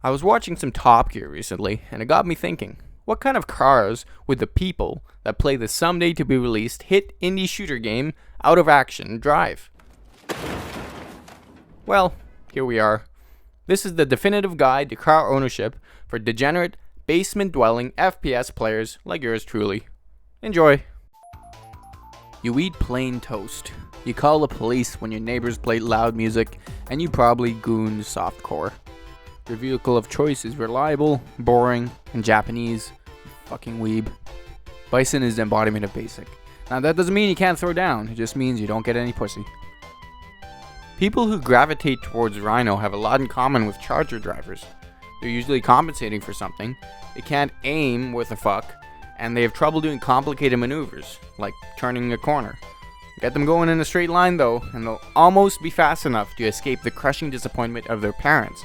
I was watching some Top Gear recently, and it got me thinking, what kind of cars would the people that play the someday to be released hit indie shooter game Out of Action drive? Well, here we are. This is the definitive guide to car ownership for degenerate, basement-dwelling FPS players like yours truly. Enjoy! You eat plain toast. You call the police when your neighbors play loud music, and you probably goon softcore. Your vehicle of choice is reliable, boring, and Japanese. You fucking weeb. Bison is the embodiment of basic. Now that doesn't mean you can't throw down, it just means you don't get any pussy. People who gravitate towards Rhino have a lot in common with Charger drivers. They're usually compensating for something, they can't aim worth a fuck, and they have trouble doing complicated maneuvers, like turning a corner. Get them going in a straight line though, and they'll almost be fast enough to escape the crushing disappointment of their parents.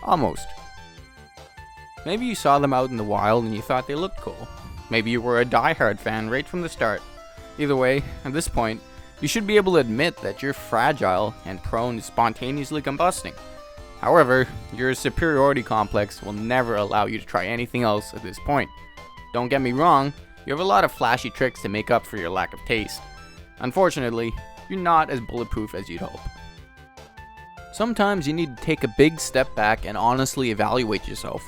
Almost. Maybe you saw them out in the wild and you thought they looked cool. Maybe you were a die-hard fan right from the start. Either way, at this point, you should be able to admit that you're fragile and prone to spontaneously combusting. However, your superiority complex will never allow you to try anything else at this point. Don't get me wrong, you have a lot of flashy tricks to make up for your lack of taste. Unfortunately, you're not as bulletproof as you'd hope. Sometimes you need to take a big step back and honestly evaluate yourself.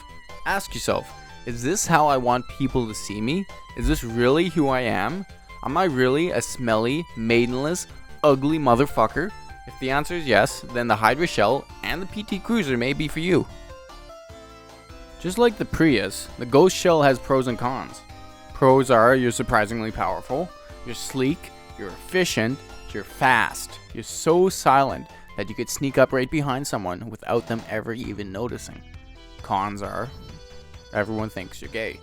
Ask yourself, is this how I want people to see me? Is this really who I am? Am I really a smelly, maidenless, ugly motherfucker? If the answer is yes, then the Hydra Shell and the PT Cruiser may be for you. Just like the Prius, the Ghost Shell has pros and cons. Pros are you're surprisingly powerful, you're sleek, you're efficient, you're fast, you're so silent that you could sneak up right behind someone without them ever even noticing. Cons are, everyone thinks you're gay.